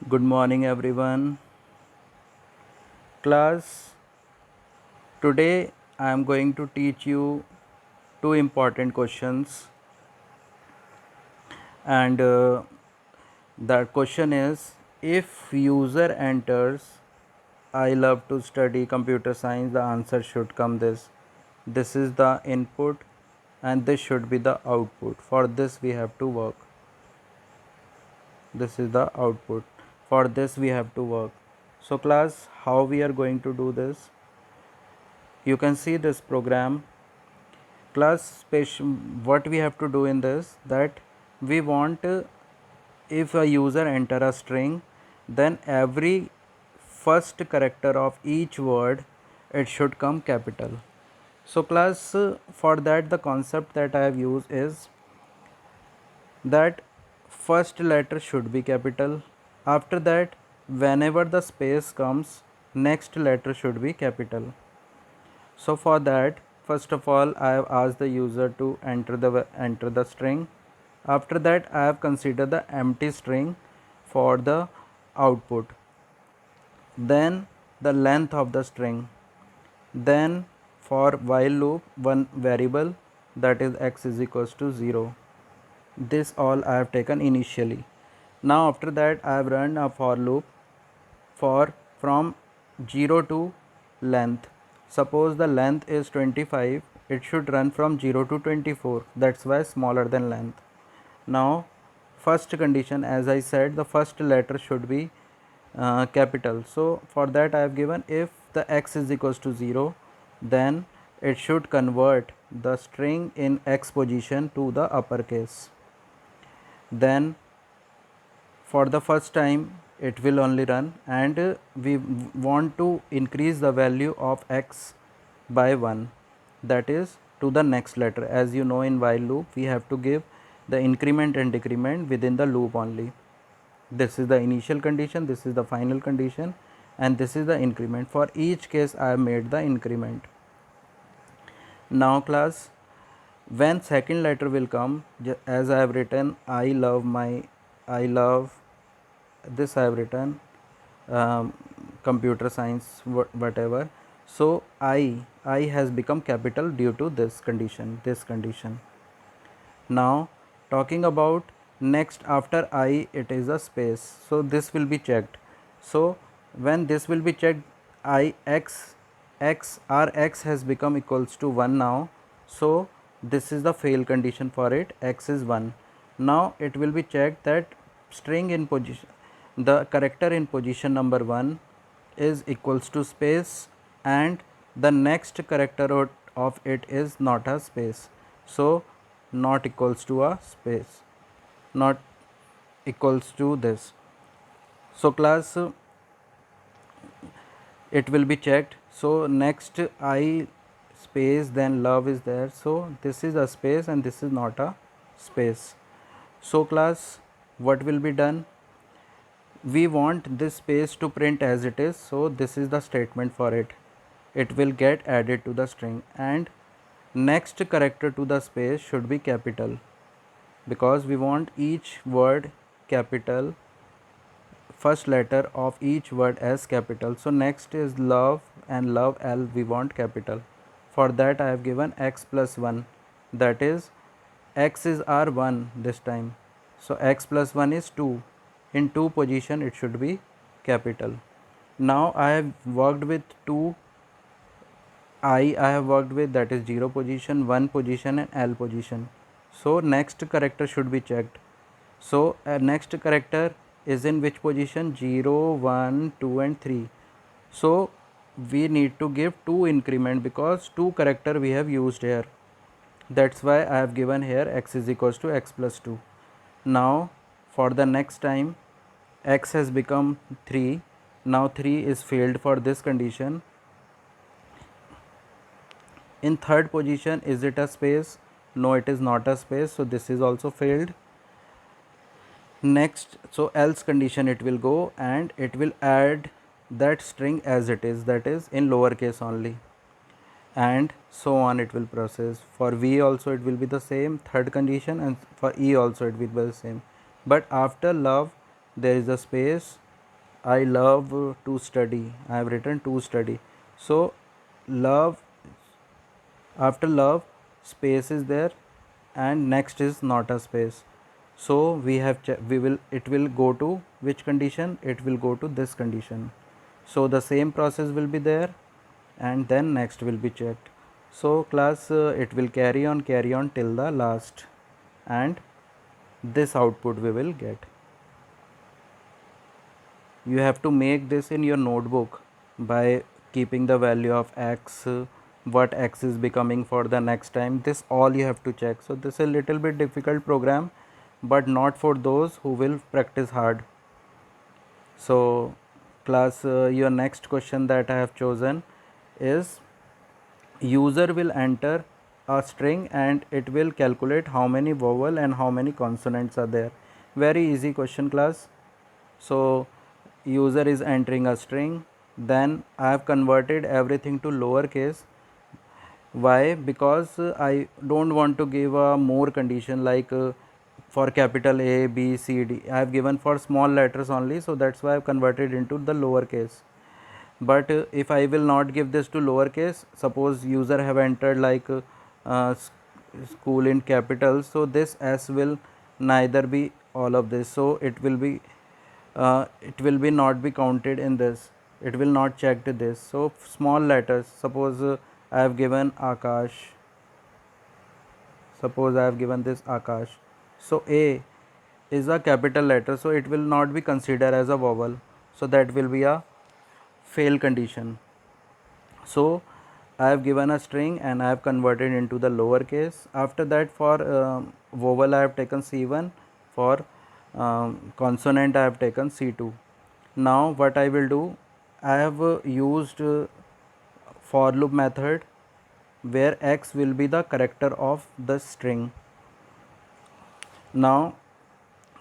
Good morning, everyone. Class, today I am going to teach you two important questions, and that question is if user enters I love to study computer science, the answer should come this. This is the input, and this should be the output. For this, we have to work. This is the output. For this, we have to work. So, class, how we are going to do this? You can see this program. Class special, what we have to do in this, that we want if a user enter a string, then every first character of each word, it should come capital. So class, for that the concept that I have used is that first letter should be capital. After that, whenever the space comes, next letter should be capital. So for that, first of all, I have asked the user to enter the string. After that, I have considered the empty string for the output. Then the length of the string. Then for while loop, one variable, that is x is equals to 0. This all I have taken initially. Now after that, I have run a for loop for from 0 to length. Suppose the length is 25, it should run from 0 to 24. That's why smaller than length. Now first condition, as I said, the first letter should be capital. So for that I have given if the x is equals to 0, then it should convert the string in x position to the uppercase. Then for the first time it will only run, and we want to increase the value of x by 1, that is to the next letter. As you know, in while loop we have to give the increment and decrement within the loop only. This is the initial condition, this is the final condition, and this is the increment. For each case I have made the increment. Now class, when second letter will come, as I have written I love, this I have written computer science whatever. So I has become capital due to this condition. Now talking about next after I, it is a space, so this will be checked. So when this will be checked, I x r x has become equals to 1 now. So this is the fail condition for it, x is 1. Now it will be checked that string in position, the character in position number 1 is equals to space, and the next character of it is not a space. So not equals to a space, not equals to this. So class, it will be checked. So next I space, then love is there, so this is a space and this is not a space. So class, what will be done? We want this space to print as it is, so this is the statement for it. It will get added to the string, and next character to the space should be capital, because we want each word capital, first letter of each word as capital. So next is love, and love L we want capital. For that I have given x plus 1, that is x is r1 this time, so x plus 1 is 2. In 2 position it should be capital. Now I have worked with 2 I have worked with, that is 0 position, 1 position, and L position. So next character should be checked. So next character is in which position? 0, 1, 2 and 3. So we need to give 2 increment, because 2 character we have used here. That's why I have given here x is equals to x plus 2. Now for the next time, x has become 3. Now 3 is failed for this condition. In third position, is it a space? No, it is not a space, so this is also failed. Next, so else condition it will go, and it will add that string as it is, that is in lowercase only, and so on it will process. For V also it will be the same, third condition, and for E also it will be the same. But after love there is a space, I love to study. I have written to study. So love, after love, space is there, and next is not a space. So we have we will, it will go to which condition? It will go to this condition. So the same process will be there, and then next will be checked. So class, it will carry on till the last, and this output we will get. You have to make this in your notebook by keeping the value of x, what x is becoming for the next time. This all you have to check. So this is a little bit difficult program, but not for those who will practice hard. So class, your next question that I have chosen is, user will enter a string and it will calculate how many vowel and how many consonants are there. Very easy question, class. So user is entering a string, then I have converted everything to lowercase. Why? Because I don't want to give a more condition like for capital A, B, C, D. I have given for small letters only, so that's why I have converted into the lowercase. But if I will not give this to lowercase, suppose user have entered like school in capital, so this S will neither be all of this, so it will be not be counted in this, it will not check to this. So small letters, suppose I have given Akash, suppose I have given this Akash, so A is a capital letter, so it will not be considered as a vowel, so that will be a fail condition. So I have given a string and I have converted into the lowercase. After that, for vowel I have taken C1, for consonant I have taken C2. Now what I will do, I have used for loop method where x will be the character of the string. Now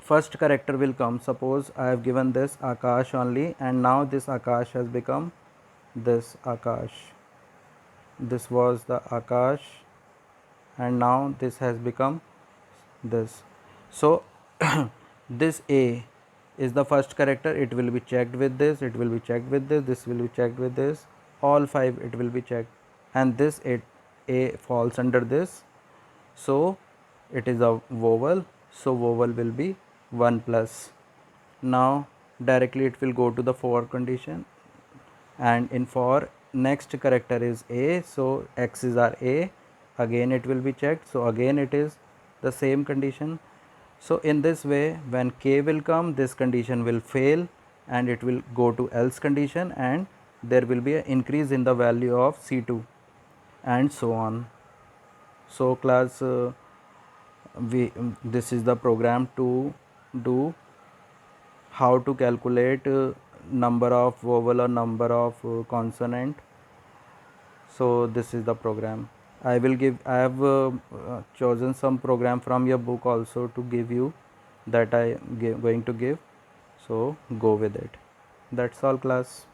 first character will come, suppose I have given this Akash only, and now this Akash has become this Akash. This was the Akash, and now this has become this. So this A is the first character, it will be checked with this, it will be checked with this will be checked with this, all 5 it will be checked, and this A falls under this, so it is a vowel, so vowel will be 1 plus. Now directly it will go to the for condition, and in for next character is A, so x is our A, again it will be checked, so again it is the same condition. So in this way, when k will come, this condition will fail and it will go to else condition, and there will be an increase in the value of C2, and so on. So class, this is the program to do how to calculate number of vowel or number of consonant. So this is the program. I have chosen some program from your book also to give you, that going to give. So go with it. That's all, class.